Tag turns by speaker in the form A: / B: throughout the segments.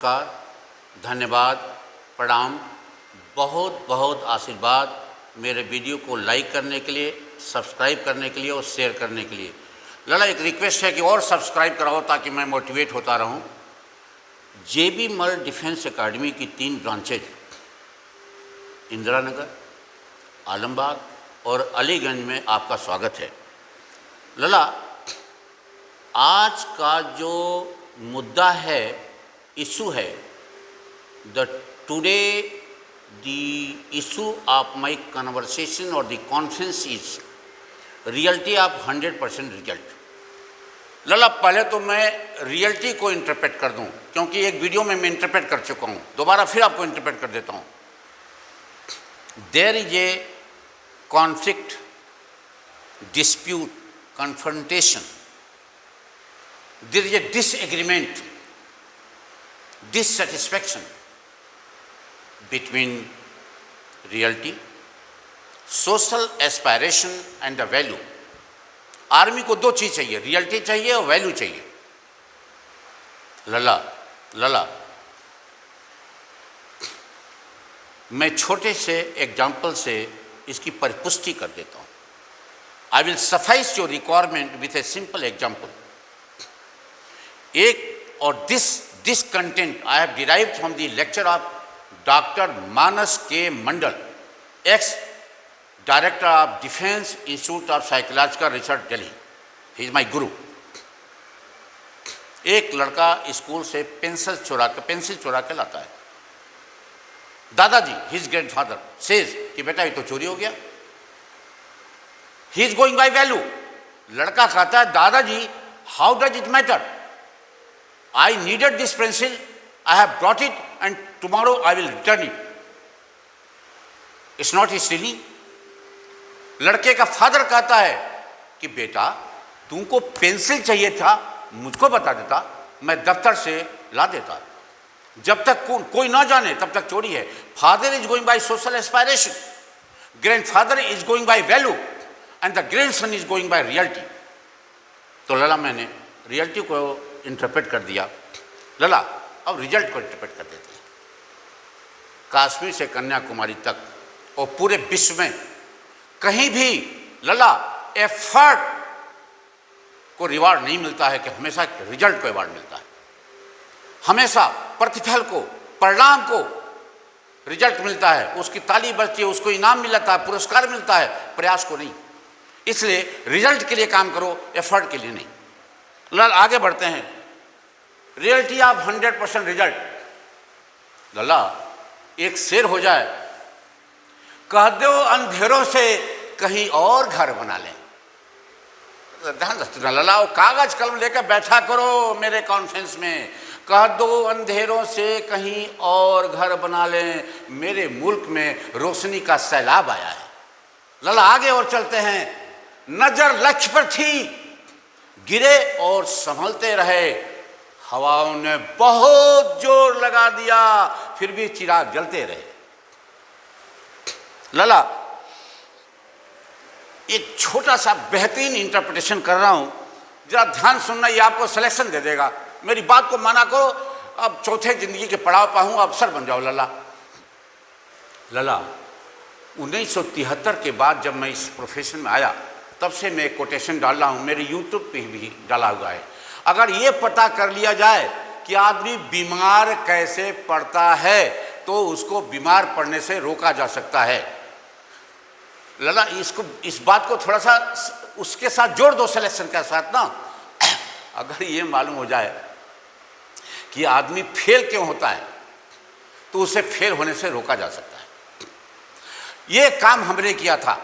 A: नमस्कार, धन्यवाद, प्रणाम, बहुत बहुत आशीर्वाद मेरे वीडियो को लाइक करने के लिए, सब्सक्राइब करने के लिए और शेयर करने के लिए। लला एक रिक्वेस्ट है कि और सब्सक्राइब कराओ ताकि मैं मोटिवेट होता रहूं। JB मल डिफेंस एकेडमी की 3 ब्रांचेज इंदिरा नगर, आलमबाग और अलीगंज में आपका स्वागत है। लला, आज का जो मुद्दा है, इशू है, today the issue of my conversation or the conference is reality of 100% result। लला, पहले तो मैं रियलिटी को इंटरप्रेट कर दूं, क्योंकि एक वीडियो में मैं इंटरप्रेट कर चुका हूं, दोबारा फिर आपको इंटरप्रेट कर देता हूं। There is a conflict, dispute, confrontation, there is a disagreement, dissatisfaction between reality, social aspiration and the value। Army को 2 चीज चाहिए, रियलिटी चाहिए और वैल्यू चाहिए। लला, मैं छोटे से एग्जाम्पल से इसकी परिपुष्टि कर देता हूं। I will suffice your requirement with a simple example. और this content I have derived from the lecture of Dr. Manas K. Mandal, ex-director of Defense Institute of Psychological Research, Delhi। He is my guru। एक लड़का school से pencil चुरा के लाता है। दादाजी, his grandfather says कि बेटा ये तो चोरी हो गया। He is going by value। लड़का कहता है, दादाजी how does it matter? I needed this pencil, I have brought it and tomorrow I will return it। It's not stealing। लड़के का फादर कहता है कि बेटा तुमको पेंसिल चाहिए था, मुझको बता देता, मैं दफ्तर से ला देता। जब तक कोई ना जाने तब तक चोरी है। Father is going by social aspiration, grandfather is going by value and the grandson is going by reality. तो लला, मैंने रियलिटी को इंटरप्रेट कर दिया। लला, अब रिजल्ट को इंटरप्रेट कर देते हैं। कश्मीर से कन्याकुमारी तक और पूरे विश्व में कहीं भी लला एफर्ट को रिवार्ड नहीं मिलता है कि हमेशा रिजल्ट को रिवार्ड मिलता है। हमेशा प्रतिफल को, परिणाम को रिजल्ट मिलता है, उसकी ताली बजती है, उसको इनाम मिलता है, पुरस्कार मिलता है, प्रयास को नहीं। इसलिए रिजल्ट के लिए काम करो, एफर्ट के लिए नहीं। लला, आगे बढ़ते हैं। Reality of 100% result. लला, एक शेर हो जाए, कह दो अंधेरों से कहीं और घर बना लें। ध्यान रखना लला, वो कागज कलम लेकर बैठा करो मेरे कॉन्फ्रेंस में। कह दो अंधेरों से कहीं और घर बना लें, मेरे मुल्क में रोशनी का सैलाब आया है। लला, आगे और चलते हैं। नजर लक्ष्य पर थी, गिरे और संभलते रहे, हवाओं ने बहुत जोर लगा दिया, फिर भी चिराग जलते रहे। लला, एक छोटा सा बेहतरीन इंटरप्रिटेशन कर रहा हूं, जरा ध्यान सुनना, ये आपको सिलेक्शन दे देगा। मेरी बात को माना करो, अब चौथे जिंदगी के पड़ाव पाऊंगा, अफसर बन जाओ। लला, 1973 के बाद जब मैं इस प्रोफेशन में आया, तब से मैं कोटेशन डाल रहा हूँ, मेरे यूट्यूब पे भी डाला हुआ है। अगर ये पता कर लिया जाए कि आदमी बीमार कैसे पड़ता है तो उसको बीमार पड़ने से रोका जा सकता है। लला, इस बात को थोड़ा सा उसके साथ जोड़ दो, सिलेक्शन के साथ ना। अगर ये मालूम हो जाए कि आदमी फेल क्यों होता है तो उसे फेल होने से रोका जा सकता है। ये काम हमने किया था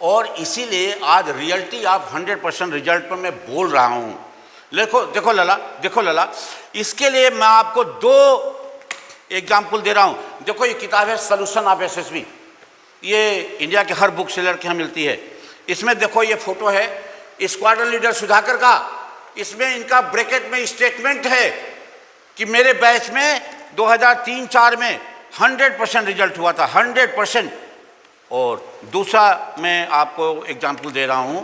A: और इसीलिए आज रियलिटी ऑफ 100% रिजल्ट पर मैं बोल रहा हूं। देखो लला, इसके लिए मैं आपको 2 एग्जाम्पल दे रहा हूं। देखो, ये किताब है सोल्यूशन ऑफ SSB, ये इंडिया के हर बुक सेलर के यहाँ मिलती है। इसमें देखो, ये फोटो है स्क्वाड्रन लीडर सुधाकर का। इसमें इनका ब्रैकेट में स्टेटमेंट है कि मेरे बैच में 2003-04 में 100% रिजल्ट हुआ था, 100%। और दूसरा मैं आपको एग्जाम्पल दे रहा हूं,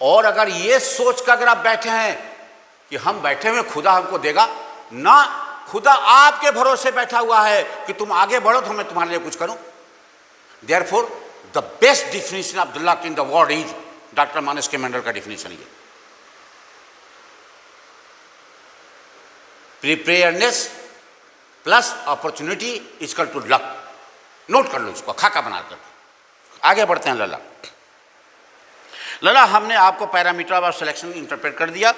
A: और अगर ये सोच कर अगर आप बैठे हैं कि हम बैठे हुए खुदा हमको देगा ना, खुदा आपके भरोसे बैठा हुआ है कि तुम आगे बढ़ो तो मैं तुम्हारे लिए कुछ करूं। Therefore the best definition of the luck in the world is, doctor Manas के मंडल का डिफिनेशन ये, preparedness plus opportunity equal to luck. Note कर लो इसको खाका बना करके। आगे बढ़ते हैं लला। लला हमने आपको पैरामीटर ऑफ सिलेक्शन इंटरप्रेट कर दिया,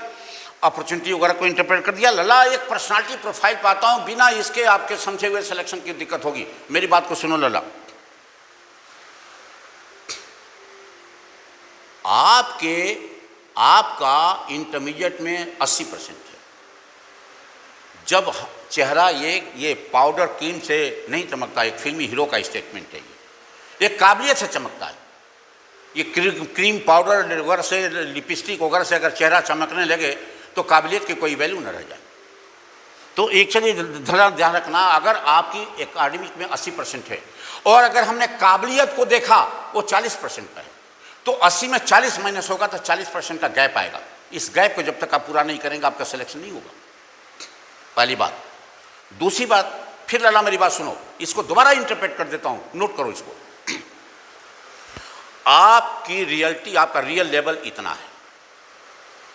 A: अपॉर्चुनिटी वगैरह को इंटरप्रेट कर दिया। लला एक पर्सनालिटी प्रोफाइल पाता हूं, बिना इसके आपके समझे हुए सिलेक्शन की दिक्कत होगी। मेरी बात को सुनो लला, आपका इंटरमीडिएट में 80% है। जब चेहरा ये पाउडर क्रीम से नहीं चमकता, एक फिल्मी हीरो का स्टेटमेंट है ये काबिलियत से चमकता है। ये क्रीम पाउडर वगैरह से, लिपस्टिक वगैरह से अगर चेहरा चमकने लगे तो काबिलियत की कोई वैल्यू न रह जाए। तो एक चलिए ध्यान रखना, अगर आपकी एकेडमिक में 80% है और अगर हमने काबिलियत को देखा वो 40% का है, तो 80 में 40 माइनस होगा तो 40% का गैप आएगा। इस गैप को जब तक आप पूरा नहीं करेंगे आपका सिलेक्शन नहीं होगा, पहली बात। दूसरी बात, फिर लला मेरी बात सुनो, इसको दोबारा इंटरप्रेट कर देता हूं, नोट करो इसको। आपकी रियलिटी, आपका रियल लेवल इतना है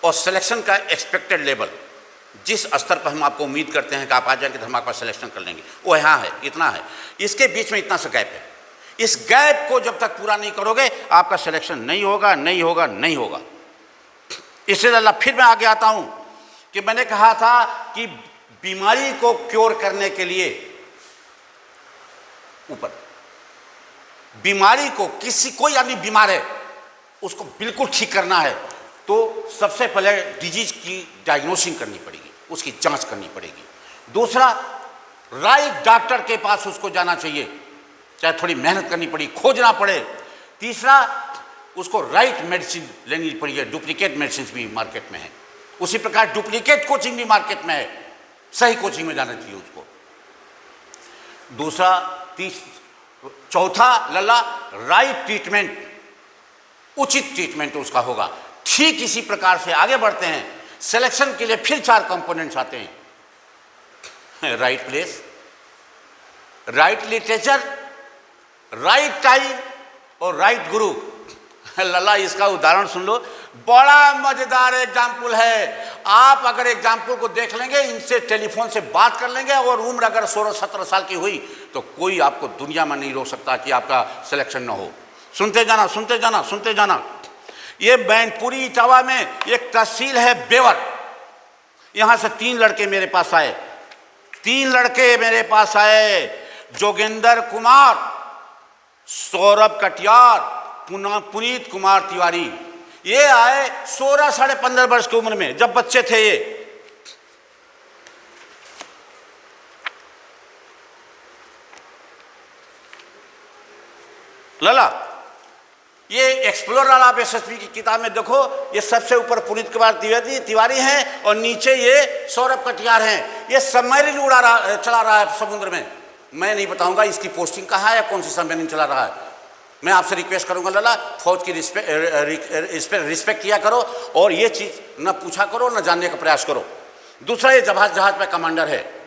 A: और सिलेक्शन का एक्सपेक्टेड लेवल, जिस स्तर पर हम आपको उम्मीद करते हैं कि आप आ जाएंगे तो हम आपका सिलेक्शन कर लेंगे, वो यहाँ है, इतना है। इसके बीच में इतना सा गैप है। इस गैप को जब तक पूरा नहीं करोगे आपका सिलेक्शन नहीं होगा, नहीं होगा, नहीं होगा। इससे लला फिर मैं आगे आता हूं कि मैंने कहा था कि बीमारी को क्योर करने के लिए ऊपर, बीमारी को कोई आदमी बीमार है उसको बिल्कुल ठीक करना है तो सबसे पहले डिजीज की डायग्नोसिस करनी पड़ेगी, उसकी जांच करनी पड़ेगी। दूसरा, राइट डॉक्टर के पास उसको जाना चाहिए, चाहे थोड़ी मेहनत करनी पड़ी, खोजना पड़े। तीसरा, उसको राइट मेडिसिन लेनी पड़ेगी। डुप्लीकेट मेडिसिन भी मार्केट में है, उसी प्रकार डुप्लीकेट कोचिंग भी मार्केट में है, सही कोचिंग में जाना चाहिए उसको। दूसरा, चौथा लला, राइट ट्रीटमेंट, उचित ट्रीटमेंट उसका होगा। ठीक इसी प्रकार से आगे बढ़ते हैं। सिलेक्शन के लिए फिर 4 कंपोनेंट्स आते हैं, right place, right literature, right time और राइट गुरु। लला इसका उदाहरण सुन लो, बड़ा मजेदार एग्जाम्पल है। आप अगर एग्जाम्पल को देख लेंगे, इनसे टेलीफोन से बात कर लेंगे और उम्र अगर 16-17 साल की हुई तो कोई आपको दुनिया में नहीं रोक सकता कि आपका सिलेक्शन ना हो। सुनते जाना, सुनते जाना, सुनते जाना। ये मैनपुरी इटावा में एक तहसील है बेवर, यहां से 3 लड़के मेरे पास आए, 3 लड़के मेरे पास आए, जोगेंद्र कुमार, सौरभ कटियार, पुनीत कुमार तिवारी। ये आए 16 साढ़े 15 वर्ष की उम्र में, जब बच्चे थे ये। लला ये एक्सप्लोरर आप एसएसपी की किताब में देखो, ये सबसे ऊपर पुनीत कुमार तिवारी हैं और नीचे ये सौरभ कटियार हैं। ये सबमरीन चला रहा है समुद्र में। मैं नहीं बताऊंगा इसकी पोस्टिंग कहाँ है या कौन सी सबमरीन चला रहा है। मैं आपसे रिक्वेस्ट करूंगा लला, फौज की रिस्पेक्ट किया करो और ये चीज़ न पूछा करो न जानने का प्रयास करो। दूसरा, ये जहाज पे कमांडर है।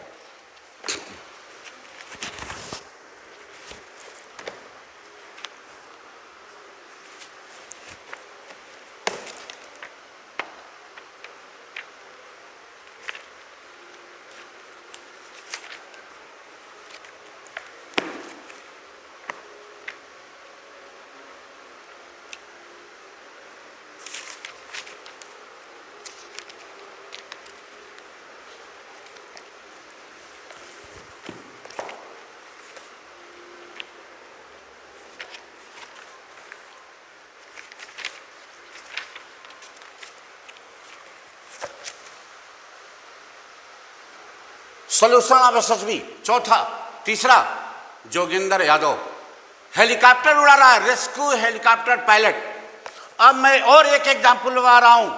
A: Solution of SSB. चौथा, तीसरा, जोगिंदर यादव हेलीकॉप्टर उड़ा रहा है, रेस्क्यू हेलीकॉप्टर पायलट। अब मैं और एक एग्जाम्पल लगा रहा हूं।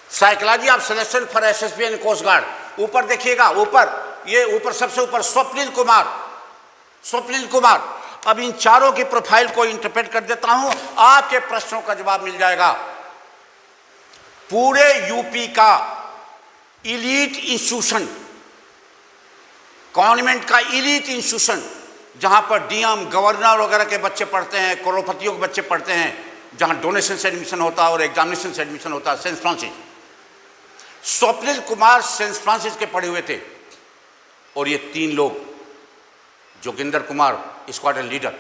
A: Psychology of selection for SSB and coast guard. ऊपर देखिएगा, ऊपर ये ऊपर सबसे ऊपर स्वप्निल कुमार। अब इन चारों की प्रोफाइल को इंटरप्रेट कर देता हूं, आपके प्रश्नों का जवाब मिल जाएगा। पूरे यूपी का इलीट इंस्टीट्यूशन, गवर्नमेंट का इलीट इंस्टीट्यूशन, जहां पर डीएम, गवर्नर वगैरह के बच्चे पढ़ते हैं, करोड़पतियों के बच्चे पढ़ते हैं, जहां डोनेशन से एडमिशन होता है और एग्जामिनेशन से एडमिशन होता है, saint Francis. Swapnil Kumar saint Francis के पढ़े हुए थे, और ये 3 लोग, जोगिंदर कुमार स्क्वाड्रन लीडर।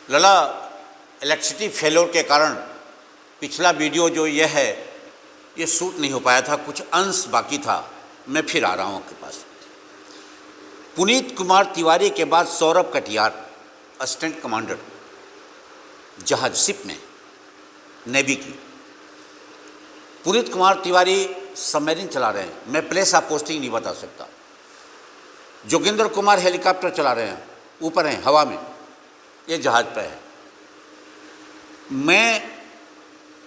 A: लला, इलेक्ट्रिसिटी फेलोर के कारण पिछला वीडियो जो ये है ये शूट नहीं हो पाया था, कुछ अंश बाकी था। मैं फिर आ रहा हूँ आपके पास। पुनीत कुमार तिवारी के बाद सौरभ कटियार, असिस्टेंट कमांडर, जहाज शिप में, नेवी की। पुनीत कुमार तिवारी सबमरीन चला रहे हैं, मैं प्लेस ऑफ पोस्टिंग नहीं बता सकता। जोगिंदर कुमार हेलीकॉप्टर चला रहे हैं, ऊपर हैं हवा में, ये जहाज पर है। मैं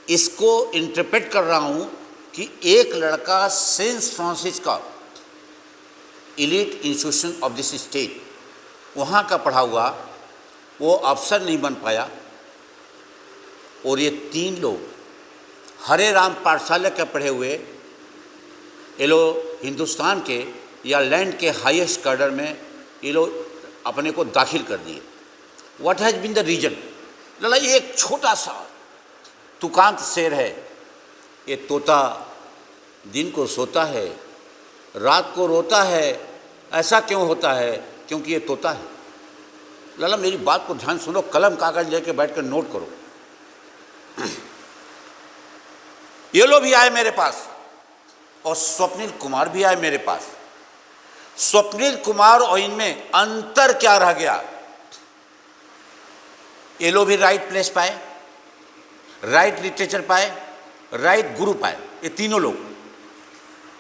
A: इसको इंटरप्रेट कर रहा हूँ कि एक लड़का सेंट फ्रांसिस का elite institution of this state, वहाँ का पढ़ा हुआ, वो अफसर नहीं बन पाया, और ये 3 लोग हरे राम पाठशाला के पढ़े हुए, ये लोग हिंदुस्तान के या लैंड के हाईएस्ट कैडर में ये लोग अपने को दाखिल कर दिए। What has been the reason? लला, ये एक छोटा सा तुकांत शेर है। ये तोता दिन को सोता है, रात को रोता है, ऐसा क्यों होता है? क्योंकि ये तोता है। लला, मेरी बात को ध्यान सुनो, कलम कागज लेके बैठकर नोट करो। ये लोग भी आए मेरे पास, और स्वप्निल कुमार भी आए मेरे पास। स्वप्निल कुमार और इनमें अंतर क्या रह गया? ये लोग भी राइट प्लेस पाए, राइट लिटरेचर पाए, राइट गुरु पाए, ये तीनों लोग।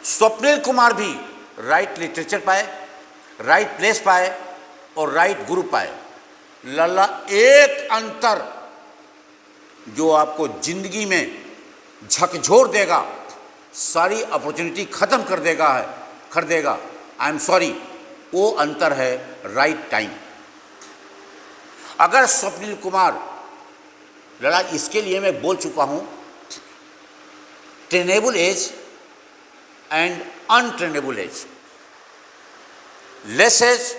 A: स्वप्निल कुमार भी राइट लिटरेचर पाए, राइट प्लेस पाए और राइट गुरु पाए। लल्ला, एक अंतर जो आपको जिंदगी में झकझोर देगा, सारी अपॉर्चुनिटी खत्म कर देगा, आई एम सॉरी, वो अंतर है राइट टाइम। अगर स्वप्निल कुमार, लड़ा, इसके लिए मैं बोल चुका हूं, trainable age and untrainable age, less age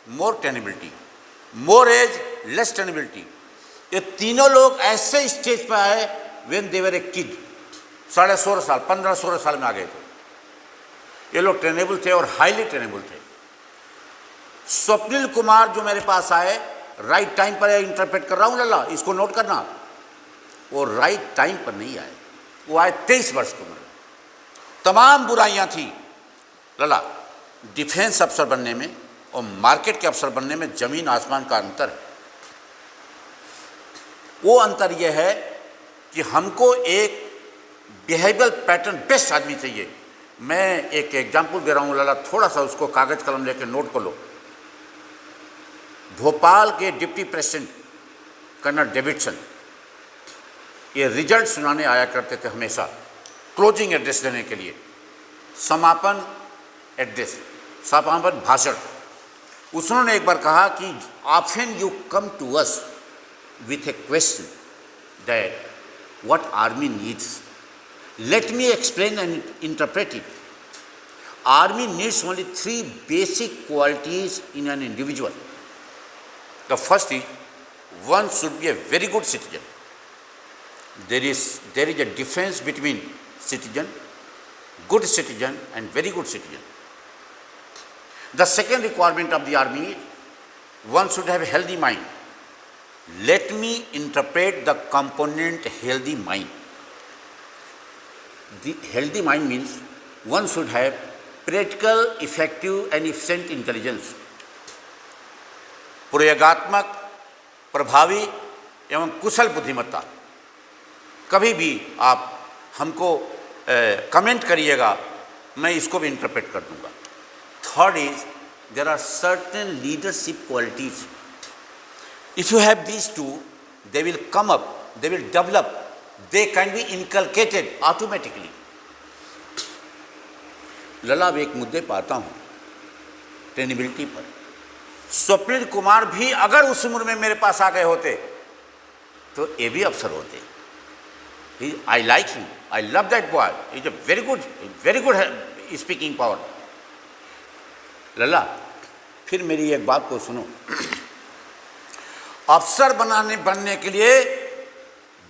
A: more trainability, more age less trainability. ये तीनों लोग ऐसे स्टेज पर आए when they were A kid, 16.5 साल, 15-16 साल में आ गए थे। ये लोग ट्रेनेबल थे और हाईली ट्रेनेबल थे। स्वप्निल कुमार जो मेरे पास आए, राइट टाइम पर इंटरप्रेट कर रहा हूँ लल्ला, इसको नोट करना, वो राइट टाइम पर नहीं आए। वो आए 23 वर्ष की उम्र। तमाम बुराइयां थी लल्ला, डिफेंस अफसर बनने में और मार्केट के अफसर बनने में जमीन आसमान का अंतर है। वो अंतर यह है कि हमको एक बिहेवियल पैटर्न बेस्ट आदमी चाहिए। मैं एक एग्जाम्पल दे रहा हूँ लला, थोड़ा सा उसको कागज कलम लेकर नोट कर लो। भोपाल के डिप्टी प्रेसिडेंट कर्नल डेविडसन, ये रिजल्ट सुनाने आया करते थे हमेशा, क्लोजिंग एड्रेस देने के लिए, समापन एड्रेस, समापन भाषण। उसने एक बार कहा कि often you come to us with a question that what army needs, let me explain and interpret it. Army needs only 3 basic qualities in an individual. The first is, one should be a very good citizen. There is a difference between citizen, good citizen and very good citizen. The second requirement of the army is, one should have a healthy mind. Let me interpret the component healthy mind. The healthy mind means one should have practical, effective and efficient intelligence. प्रयोगात्मक, प्रभावी एवं कुशल बुद्धिमत्ता। कभी भी आप हमको comment करिएगा, मैं इसको भी इंटरप्रेट कर दूंगा। Third is, there are certain leadership qualities. If you have these two, they will come up, they will develop, they can be inculcated automatically. लला, अब एक मुद्दे पर आता हूँ, ट्रेनेबिलिटी पर। स्वप्निल कुमार भी अगर उस उम्र में मेरे पास आ गए होते तो ये भी अफसर होते। I like him, I love that boy, is a very good speaking power. लला, फिर मेरी एक बात को सुनो, अफसर बनने के लिए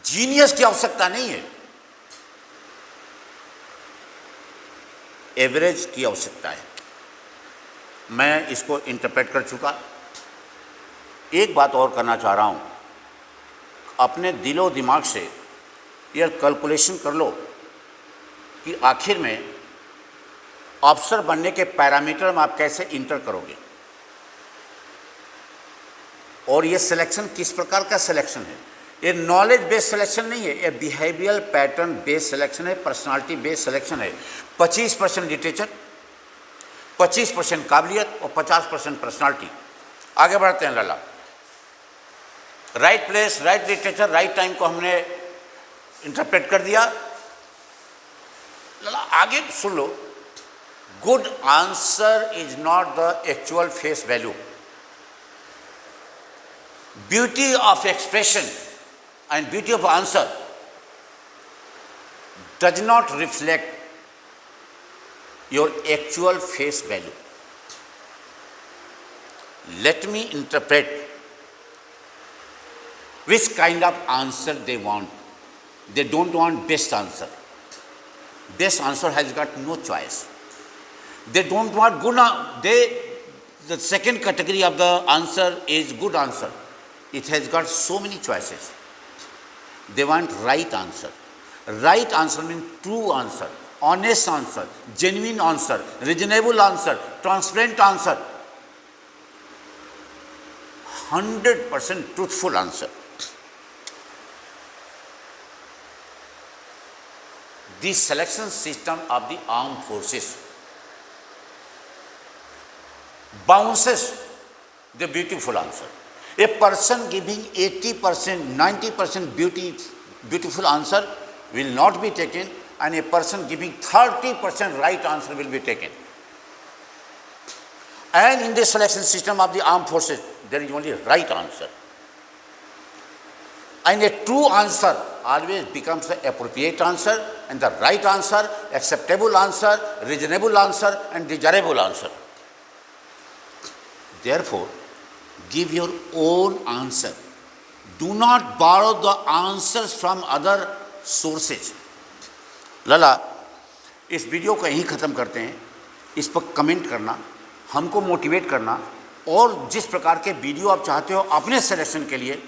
A: जीनियस की आवश्यकता नहीं है, एवरेज की आवश्यकता है। मैं इसको इंटरप्रेट कर चुका। एक बात और करना चाह रहा हूं, अपने दिलो दिमाग से यह कैलकुलेशन कर लो कि आखिर में अफसर बनने के पैरामीटर में आप कैसे इंटर करोगे, और ये सिलेक्शन किस प्रकार का सिलेक्शन है। ये नॉलेज बेस्ड सिलेक्शन नहीं है, ये बिहेवियरल पैटर्न बेस्ड सिलेक्शन है, पर्सनालिटी बेस्ड सिलेक्शन है। 25% लिटरेचर, 25% काबिलियत और 50% पर्सनालिटी। आगे बढ़ते हैं लला। Right place, right literature, right time को हमने इंटरप्रेट कर दिया। लला आगे सुन लो, good answer is not the actual face value. Beauty of expression and beauty of answer does not reflect your actual face value. Let me interpret which kind of answer they want. They don't want best answer. Best answer has got no choice. They don't want good. The second category of the answer is good answer. It has got so many choices. They want right answer. Right answer means true answer, honest answer, genuine answer, reasonable answer, transparent answer, 100% truthful answer. The selection system of the armed forces bounces the beautiful answer. A person giving 80%, 90% beautiful answer will not be taken, and a person giving 30% right answer will be taken. And in the selection system of the armed forces, there is only right answer. And a true answer always becomes the appropriate answer, and the right answer, acceptable answer, reasonable answer, and desirable answer. Therefore, give your own answer. Do not borrow the answers from other sources. लला, इस video को यहीं ख़त्म करते हैं। इस पर comment करना, हमको मोटिवेट करना, और जिस प्रकार के वीडियो आप चाहते हो अपने सिलेक्शन के लिए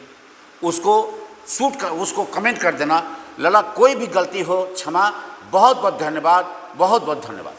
A: उसको कमेंट कर देना। लला, कोई भी गलती हो क्षमा। बहुत बहुत धन्यवाद, बहुत बहुत धन्यवाद।